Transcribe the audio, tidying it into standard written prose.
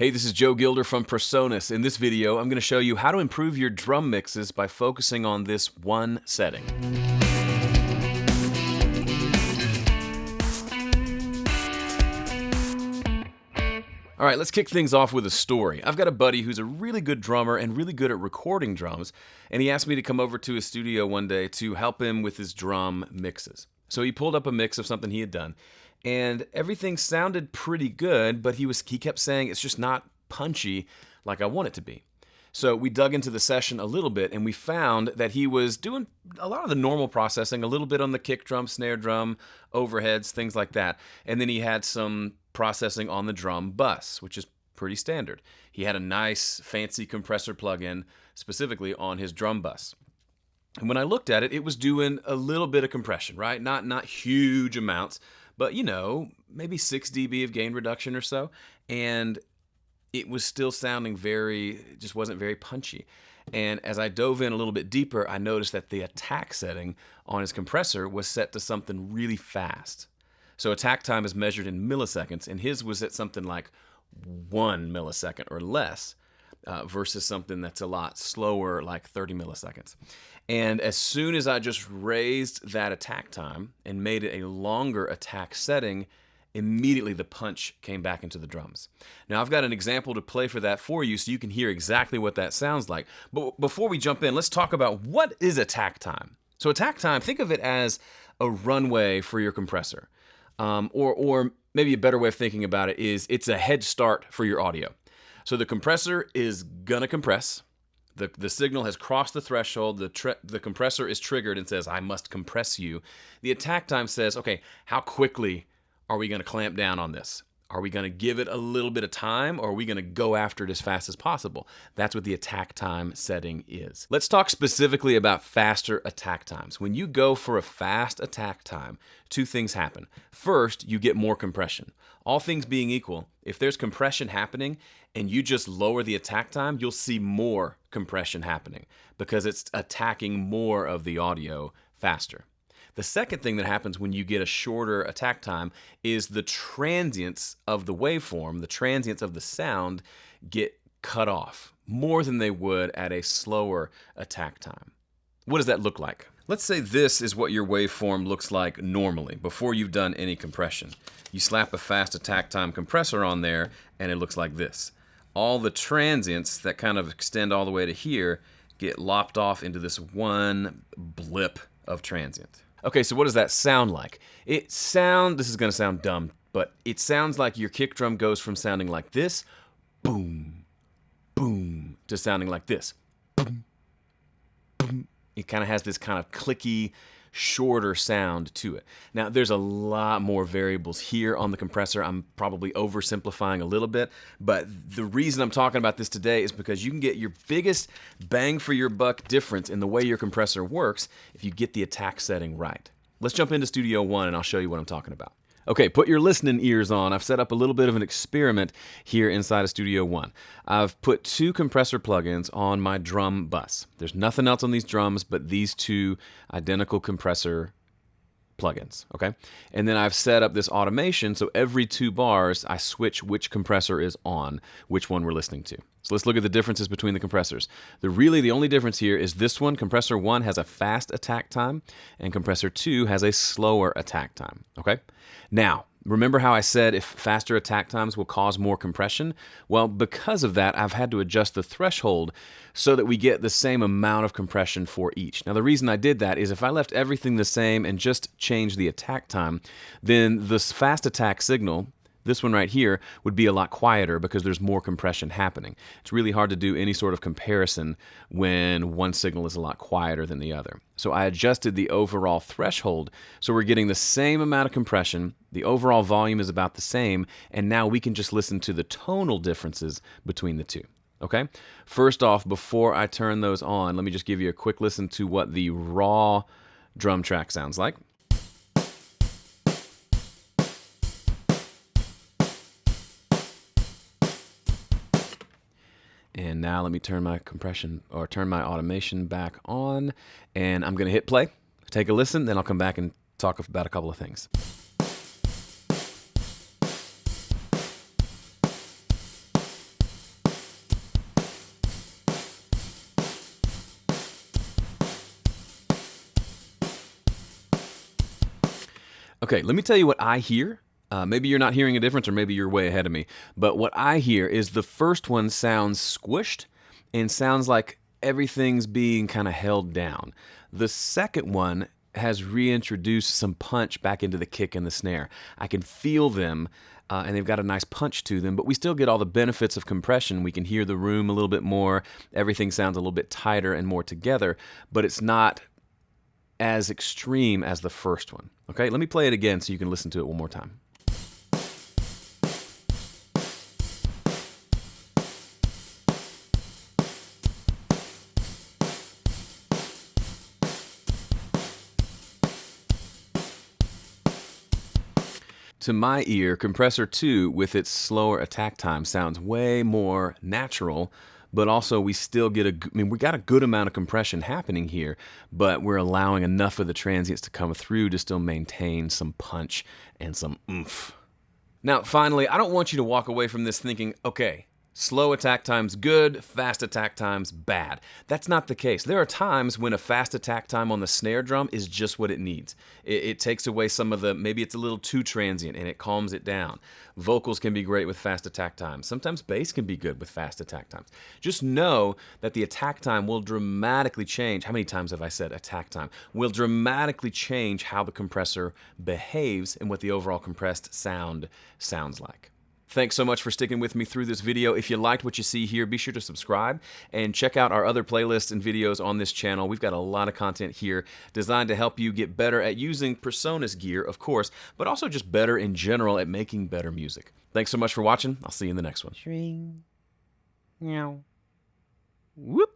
Hey, this is Gilder from Presonus. In this video, I'm going to show you how to improve your drum mixes by focusing on this one setting. All right, let's kick things off with a story. I've got a buddy who's a really good drummer and really good at recording drums, and he asked me to come over to his studio one day to help him with his drum mixes. So he pulled up a mix of something he had done, and everything sounded pretty good, but he kept saying it's just not punchy like I want it to be. So we dug into the session a little bit, and we found that he was doing a lot of the normal processing, a little bit on the kick drum, snare drum, overheads, things like that. And then he had some processing on the drum bus, which is pretty standard. He had a nice fancy compressor plug-in specifically on his drum bus. And when I looked at it, it was doing a little bit of compression, right? Not huge amounts, but maybe 6 dB of gain reduction or so. And it was still sounding just wasn't very punchy. And as I dove in a little bit deeper, I noticed that the attack setting on his compressor was set to something really fast. So attack time is measured in milliseconds, and his was at something like 1 millisecond or less, versus something that's a lot slower, like 30 milliseconds. And as soon as I just raised that attack time and made it a longer attack setting, immediately the punch came back into the drums. Now I've got an example to play for that for you so you can hear exactly what that sounds like. But before we jump in, let's talk about what is attack time. So attack time, think of it as a runway for your compressor. Or maybe a better way of thinking about it is it's a head start for your audio. So the compressor is gonna compress. The signal has crossed the threshold. The compressor is triggered and says, I must compress you. The attack time says, okay, how quickly are we going to clamp down on this? Are we going to give it a little bit of time, or are we going to go after it as fast as possible? That's what the attack time setting is. Let's talk specifically about faster attack times. When you go for a fast attack time, two things happen. First, you get more compression. All things being equal, if there's compression happening and you just lower the attack time, you'll see more compression happening because it's attacking more of the audio faster. The second thing that happens when you get a shorter attack time is the transients of the waveform, the transients of the sound, get cut off more than they would at a slower attack time. What does that look like? Let's say this is what your waveform looks like normally, before you've done any compression. You slap a fast attack time compressor on there, and it looks like this. All the transients that kind of extend all the way to here get lopped off into this one blip of transient. Okay, so what does that sound like? This is going to sound dumb, but it sounds like your kick drum goes from sounding like this, boom, boom, to sounding like this, boom, boom. It kind of has this kind of clicky, shorter sound to it. Now, there's a lot more variables here on the compressor. I'm probably oversimplifying a little bit, but the reason I'm talking about this today is because you can get your biggest bang for your buck difference in the way your compressor works if you get the attack setting right. Let's jump into Studio One and I'll show you what I'm talking about. Okay, put your listening ears on. I've set up a little bit of an experiment here inside of Studio One. I've put 2 compressor plugins on my drum bus. There's nothing else on these drums but these 2 identical compressor plugins, okay? And then I've set up this automation so every 2 bars I switch which compressor is on, which one we're listening to. So let's look at the differences between the compressors. The only difference here is this one, compressor 1 has a fast attack time and compressor 2 has a slower attack time, okay? Now, remember how I said if faster attack times will cause more compression? Well, because of that, I've had to adjust the threshold so that we get the same amount of compression for each. Now, the reason I did that is if I left everything the same and just changed the attack time, then this fast attack signal, this one right here, would be a lot quieter because there's more compression happening. It's really hard to do any sort of comparison when one signal is a lot quieter than the other. So I adjusted the overall threshold so we're getting the same amount of compression, the overall volume is about the same, and now we can just listen to the tonal differences between the two. Okay? First off, before I turn those on, let me just give you a quick listen to what the raw drum track sounds like. And now let me turn my automation back on, and I'm going to hit play, take a listen, then I'll come back and talk about a couple of things. Okay, let me tell you what I hear. Maybe you're not hearing a difference, or maybe you're way ahead of me. But what I hear is the first one sounds squished and sounds like everything's being kind of held down. The second one has reintroduced some punch back into the kick and the snare. I can feel them, and they've got a nice punch to them, but we still get all the benefits of compression. We can hear the room a little bit more. Everything sounds a little bit tighter and more together, but it's not as extreme as the first one. Okay, let me play it again so you can listen to it one more time. To my ear, Compressor 2, with its slower attack time, sounds way more natural, but also we still get we got a good amount of compression happening here, but we're allowing enough of the transients to come through to still maintain some punch and some oomph. Now, finally, I don't want you to walk away from this thinking, okay, slow attack time's good, fast attack time's bad. That's not the case. There are times when a fast attack time on the snare drum is just what it needs. It takes away some of the, maybe it's a little too transient and it calms it down. Vocals can be great with fast attack times. Sometimes bass can be good with fast attack times. Just know that the attack time will dramatically change. How many times have I said attack time? Will dramatically change how the compressor behaves and what the overall compressed sound sounds like. Thanks so much for sticking with me through this video. If you liked what you see here, be sure to subscribe and check out our other playlists and videos on this channel. We've got a lot of content here designed to help you get better at using Presonus gear, of course, but also just better in general at making better music. Thanks so much for watching. I'll see you in the next one. Shring. Meow. Whoop.